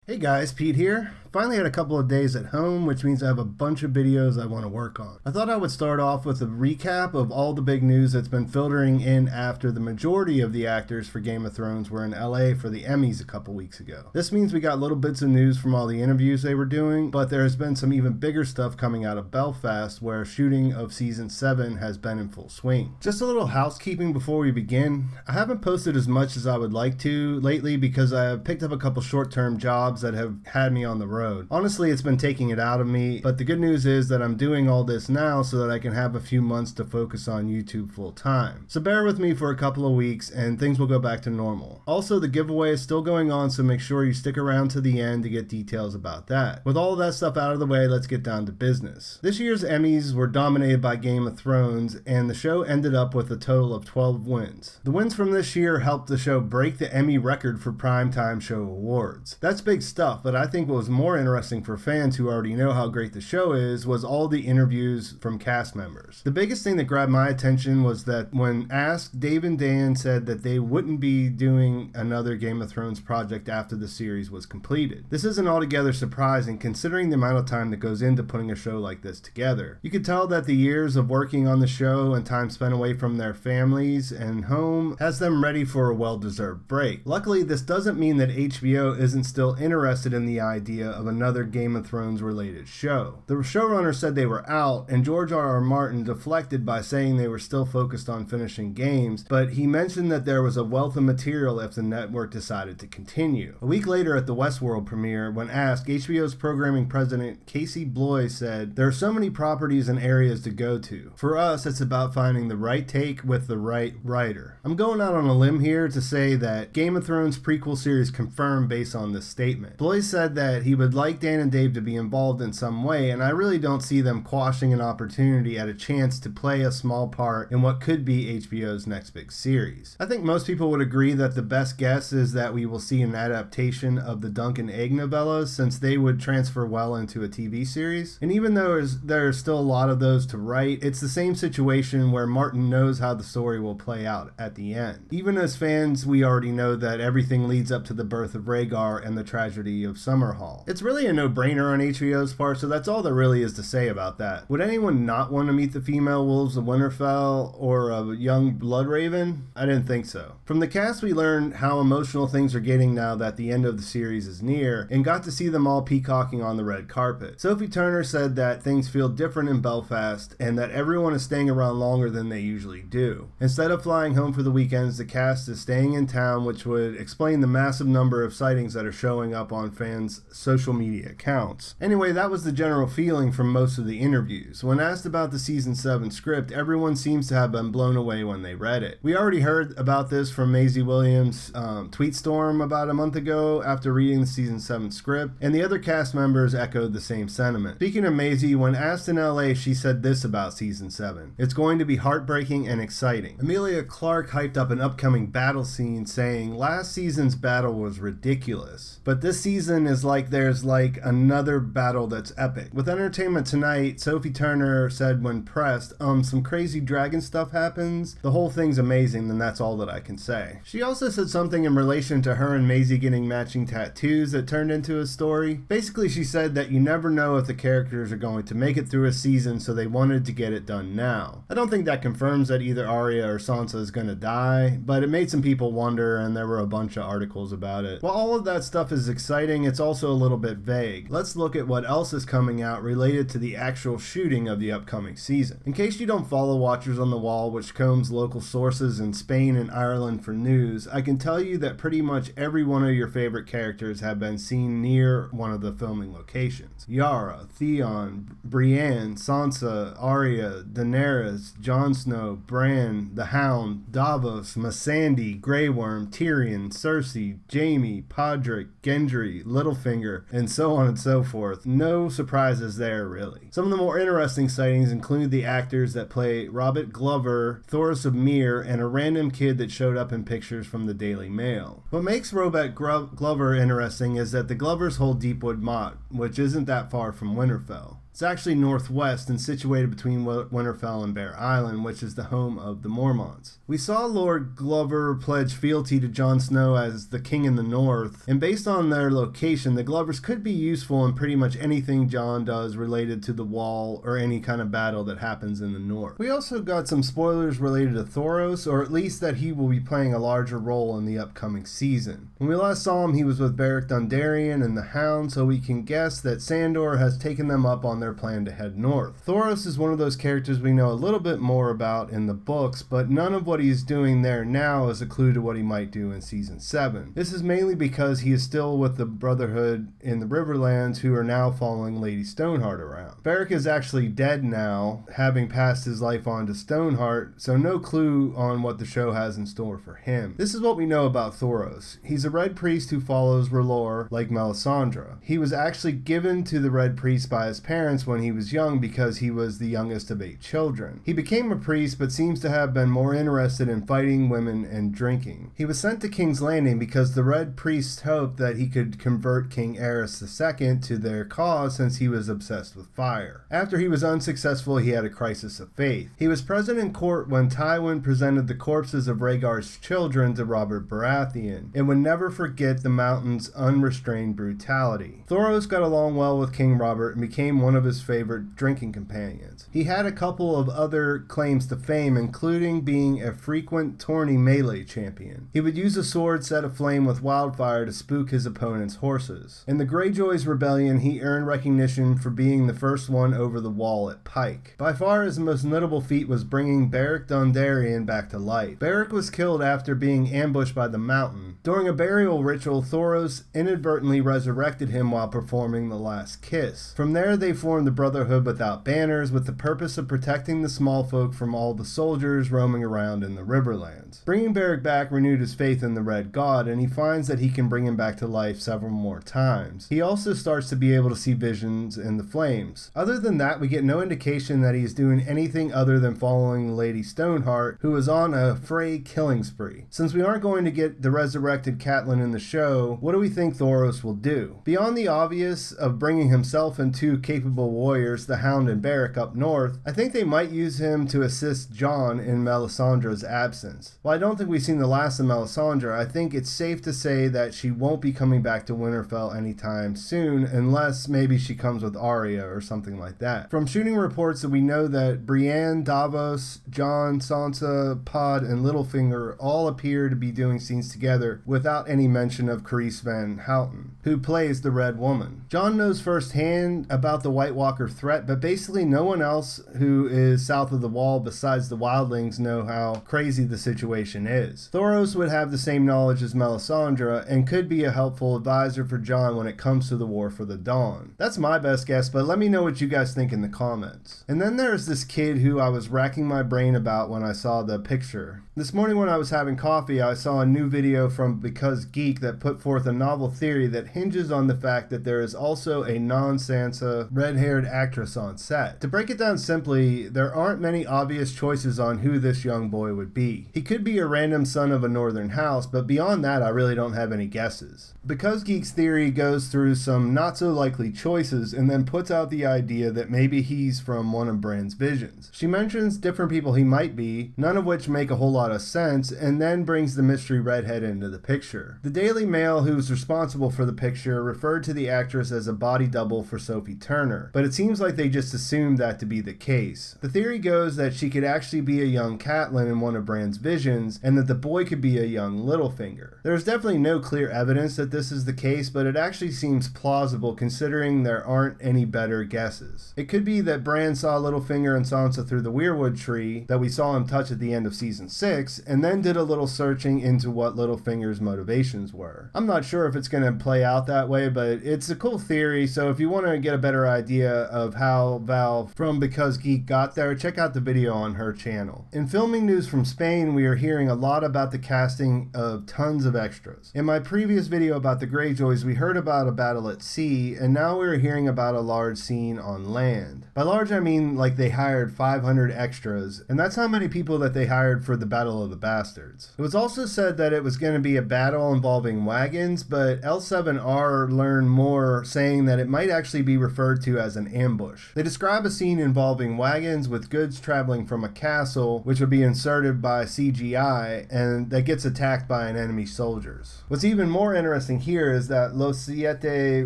Hey guys, Pete here. Finally had a couple of days at home, which means I have a bunch of videos I want to work on. I thought I would start off with a recap of all the big news that's been filtering in after the majority of the actors for Game of Thrones were in LA for the Emmys a couple weeks ago. This means we got little bits of news from all the interviews they were doing, but there has been some even bigger stuff coming out of Belfast, where shooting of season 7 has been in full swing. Just a little housekeeping before we begin. I haven't posted as much as I would like to lately because I have picked up a couple short-term jobs that have had me on the road. Honestly, it's been taking it out of me, but the good news is that I'm doing all this now so that I can have a few months to focus on YouTube full time. So bear with me for a couple of weeks and things will go back to normal. Also, the giveaway is still going on, so make sure you stick around to the end to get details about that. With all of that stuff out of the way, let's get down to business. This year's Emmys were dominated by Game of Thrones, and the show ended up with a total of 12 wins. The wins from this year helped the show break the Emmy record for primetime show awards. That's big stuff, but I think what was more interesting for fans who already know how great the show is was all the interviews from cast members. The biggest thing that grabbed my attention was that when asked, Dave and Dan said that they wouldn't be doing another Game of Thrones project after the series was completed. This isn't altogether surprising considering the amount of time that goes into putting a show like this together. You could tell that the years of working on the show and time spent away from their families and home has them ready for a well-deserved break. Luckily, this doesn't mean that HBO isn't still interested in the idea of another Game of Thrones related show. The showrunner said they were out, and George R.R. Martin deflected by saying they were still focused on finishing games, but he mentioned that there was a wealth of material if the network decided to continue. A week later at the Westworld premiere, when asked, HBO's programming president Casey Bloy said, "There are so many properties and areas to go to. For us, it's about finding the right take with the right writer." I'm going out on a limb here to say that Game of Thrones prequel series confirmed based on this statement. Bloy said that he would like Dan and Dave to be involved in some way, and I really don't see them quashing an opportunity at a chance to play a small part in what could be HBO's next big series. I think most people would agree that the best guess is that we will see an adaptation of the Dunk and Egg novellas, since they would transfer well into a TV series. And even though there's still a lot of those to write, it's the same situation where Martin knows how the story will play out at the end. Even as fans, we already know that everything leads up to the birth of Rhaegar and the tragedy of Summerhall. It's really a no-brainer on HBO's part, so that's all there really is to say about that. Would anyone not want to meet the female wolves of Winterfell or a young Bloodraven? I didn't think so. From the cast, we learned how emotional things are getting now that the end of the series is near, and got to see them all peacocking on the red carpet. Sophie Turner said that things feel different in Belfast, and that everyone is staying around longer than they usually do. Instead of flying home for the weekends, the cast is staying in town, which would explain the massive number of sightings that are showing up on fans' social media accounts. Anyway, that was the general feeling from most of the interviews. When asked about the season 7 script, everyone seems to have been blown away when they read it. We already heard about this from Maisie Williams' tweet storm about a month ago after reading the season 7 script, and the other cast members echoed the same sentiment. Speaking of Maisie, when asked in LA, she said this about season 7. "It's going to be heartbreaking and exciting." Emilia Clarke hyped up an upcoming battle scene, saying, "Last season's battle was ridiculous, but this season is like there's like another battle that's epic." With Entertainment Tonight, Sophie Turner said when pressed, some crazy dragon stuff happens. The whole thing's amazing, and that's all that I can say." She also said something in relation to her and Maisie getting matching tattoos that turned into a story. Basically, she said that you never know if the characters are going to make it through a season, so they wanted to get it done now. I don't think that confirms that either Arya or Sansa is going to die, but it made some people wonder, and there were a bunch of articles about it. While all of that stuff is exciting, it's also a little bit vague. Let's look at what else is coming out related to the actual shooting of the upcoming season. In case you don't follow Watchers on the Wall, which combs local sources in Spain and Ireland for news, I can tell you that pretty much every one of your favorite characters have been seen near one of the filming locations. Yara, Theon, Brienne, Sansa, Arya, Daenerys, Jon Snow, Bran, the Hound, Davos, Missandei, Grey Worm, Tyrion, Cersei, Jaime, Podrick, Gendry, Littlefinger, and so on and so forth. No surprises there, really. Some of the more interesting sightings include the actors that play Robert Glover, Thoros of Myr, and a random kid that showed up in pictures from the Daily Mail. What makes Robert Glover interesting is that the Glovers hold Deepwood Motte, which isn't that far from Winterfell. It's actually northwest and situated between Winterfell and Bear Island, which is the home of the Mormonts. We saw Lord Glover pledge fealty to Jon Snow as the king in the north, and based on their location, the Glovers could be useful in pretty much anything Jon does related to the Wall or any kind of battle that happens in the north. We also got some spoilers related to Thoros, or at least that he will be playing a larger role in the upcoming season. When we last saw him, he was with Beric Dondarrion and the Hound, so we can guess that Sandor has taken them up on their plan to head north. Thoros is one of those characters we know a little bit more about in the books, but none of what he's doing there now is a clue to what he might do in season 7. This is mainly because he is still with the Brotherhood in the Riverlands, who are now following Lady Stoneheart around. Beric is actually dead now, having passed his life on to Stoneheart, so no clue on what the show has in store for him. This is what we know about Thoros. He's a Red Priest who follows R'hllor like Melisandre. He was actually given to the Red Priest by his parents when he was young because he was the youngest of 8 children. He became a priest but seems to have been more interested in fighting, women, and drinking. He was sent to King's Landing because the Red Priests hoped that he could convert King Aerys II to their cause since he was obsessed with fire. After he was unsuccessful, he had a crisis of faith. He was present in court when Tywin presented the corpses of Rhaegar's children to Robert Baratheon, and would never forget the Mountain's unrestrained brutality. Thoros got along well with King Robert and became one of his favorite drinking companions. He had a couple of other claims to fame, including being a frequent tourney melee champion. He would use a sword set aflame with wildfire to spook his opponent's horses. In the Greyjoys' rebellion, he earned recognition for being the first one over the wall at Pike. By far, his most notable feat was bringing Beric Dondarrion back to life. Beric was killed after being ambushed by the Mountain. During a burial ritual, Thoros inadvertently resurrected him while performing the last kiss. From there, they formed the Brotherhood Without Banners with the purpose of protecting the small folk from all the soldiers roaming around in the Riverlands. Bringing Beric back renewed his faith in the Red God, and he finds that he can bring him back to life several more times. He also starts to be able to see visions in the flames. Other than that, we get no indication that he is doing anything other than following Lady Stoneheart, who is on a Frey killing spree. Since we aren't going to get the resurrected Catelyn in the show, what do we think Thoros will do? Beyond the obvious of bringing himself and 2 capable warriors, the Hound and Beric, up north, I think they might use him to assist Jon in Melisandre's absence. While I don't think we've seen the last of Melisandre, I think it's safe to say that she won't be coming back to Winterfell anytime soon, unless maybe she comes with Arya or something like that. From shooting reports that we know that Brienne, Davos, Jon, Sansa, Pod, and Littlefinger all appear to be doing scenes together without any mention of Carice Van Houten, who plays the Red Woman. Jon knows firsthand about the White Walker threat, but basically no one else who is south of the Wall besides the Wildlings know how crazy the situation is. Thoros would have the same knowledge as Melisandre and could be a helpful advisor for Jon when it comes to the War for the Dawn. That's my best guess, but let me know what you guys think in the comments. And then there's this kid who I was racking my brain about when I saw the picture. This morning when I was having coffee, I saw a new video from Because Geek that put forth a novel theory that hinges on the fact that there is also a non-Sansa red-haired actress on set. To break it down simply, there aren't many obvious choices on who this young boy would be. He could be a random son of a northern house, but beyond that I really don't have any guesses. Because Geek's theory goes through some not so likely choices and then puts out the idea that maybe he's from one of Bran's visions. She mentions different people he might be, none of which make a whole lot of sense, and then brings the mystery redhead into the picture. The Daily Mail, who's responsible for the picture, referred to the actress as a body double for Sophie Turner, but it seems like they just assumed that to be the case. The theory goes that she could actually be a young Catelyn in one of Bran's visions, and that the boy could be a young Littlefinger. There's definitely no clear evidence that this is the case, but it actually seems plausible considering there aren't any better guesses. It could be that Bran saw Littlefinger and Sansa through the Weirwood tree that we saw him touch at the end of season 6, and then did a little searching into what Littlefinger's motivations were. I'm not sure if it's going to play out that way, but it's a cool theory, so if you want to get a better idea of how Val from Because Geek got there, check out the video on her channel. In filming news from Spain, we are hearing a lot about the casting of tons of extras. In my previous video about the Greyjoys, we heard about a battle at sea, and now we're hearing about a large scene on land. By large, I mean like they hired 500 extras, and that's how many people that they hired for the Battle of the Bastards. It was also said that it was going to be a battle involving wagons, but L7R learned more, saying that it might actually be referred to as an ambush. They describe a scene involving wagons with goods traveling from a castle, which would be inserted by CGI, and that gets attacked by an enemy soldiers. What's even more interesting here is that Los Siete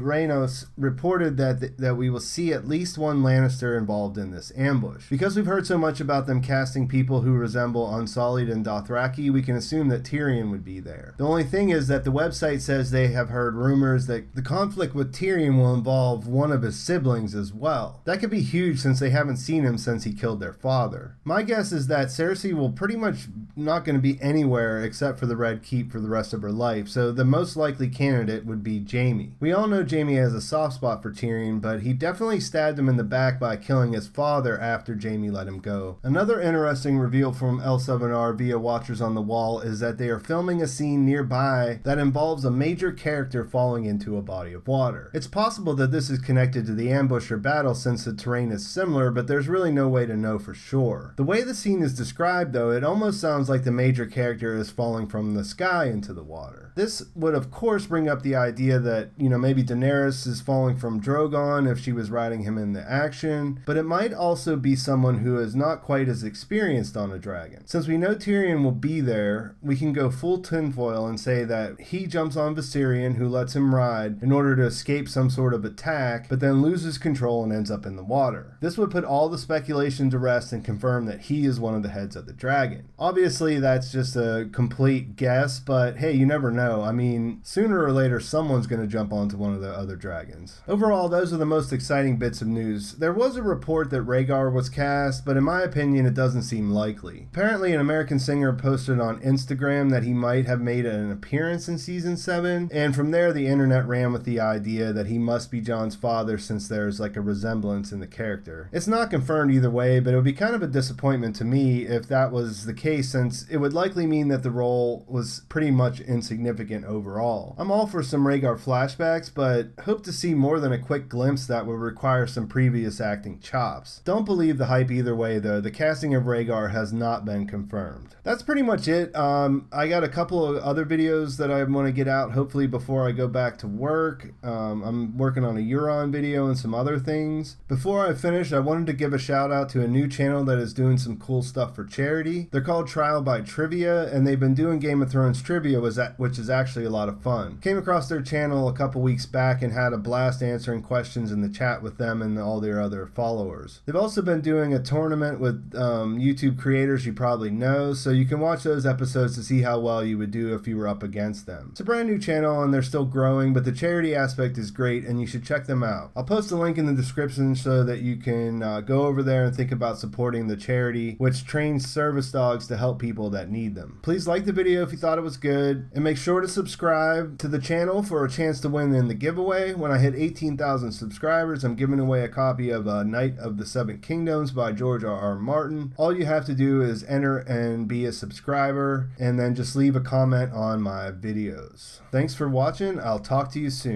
Reinos reported that we will see at least one Lannister involved in this ambush. Because we've heard so much about them casting people who resemble Unsullied and Dothraki, we can assume that Tyrion would be there. The only thing is that the website says they have heard rumors that the conflict with Tyrion will involve one of his siblings as well. That could be huge since they haven't seen him since he killed their father. My guess is that Cersei will pretty much not going to be anywhere except for the Red Keep for the rest of her life, so the most likely candidate would be Jaime. We all know Jaime has a soft spot for Tyrion, but he definitely stabbed him in the back by killing his father after Jaime let him go. Another interesting reveal from El7R via Watchers on the Wall is that they are filming a scene nearby that involves a major character falling into a body of water. It's possible that this is connected to the ambush or battle since the terrain is similar, but there's really no way to know for sure. The way the scene is described though, it almost sounds like the major character is falling from the sky into the water. This would of course bring up the idea that, maybe Daenerys is falling from Drogon if she was riding him in the action, but it might also be someone who is not quite as experienced on a dragon. Since we know Tyrion will be there, we can go full tinfoil and say that he jumps on Viserion, who lets him ride in order to escape some sort of attack, but then loses control and ends up in the water. This would put all the speculation to rest and confirm that he is one of the heads of the dragon. Obviously, that's just a complete guess, but hey, you never know. I mean, sooner or later, someone's going to jump onto one of the other dragons. Overall, those are the most exciting bits of news. There was a report that Rhaegar was cast, but in my opinion, it doesn't seem likely. Apparently, an American singer posted on Instagram that he might have made an appearance in season 7, and from there, the internet ran with the idea that he must be Jon's father since there's like a resemblance in the character. It's not confirmed either way, but it would be kind of a disappointment to me if that was the case, since it would likely mean that the role was pretty much insignificant overall. I'm all for some Rhaegar flashbacks, but hope to see more than a quick glimpse that would require some previous acting chops. Don't believe the hype either way though. The casting of Rhaegar has not been confirmed. That's pretty much it. I got a couple of other videos that I want to get out hopefully before I go back to work. I'm working on a Euron video and some other things. Before I finish, I wanted to give a shout out to a new channel that is doing some cool stuff for charity. They're called Trial by Trivia, and they've been doing Game of Thrones trivia, which is actually a lot of fun. Came across their channel a couple weeks back and had a blast answering questions in the chat with them and all their other followers. They've also been doing a tournament with YouTube creators you probably know, so you can watch those episodes to see how well you would do if you were up against them. It's a brand new channel and they're still growing, but the charity aspect is great and you should check them out. I'll post a link in the description so that you can go over there and think about supporting the charity, which trains service dogs to help people that need them. Please like the video if you thought it was good, and make sure to subscribe to the channel for a chance to win in the giveaway. When I hit 18,000 subscribers, I'm giving away a copy of Knight of the Seven Kingdoms by George R.R. Martin. All you have to do is enter and be a subscriber, and then just leave a comment on my videos. Thanks for watching. I'll talk to you soon.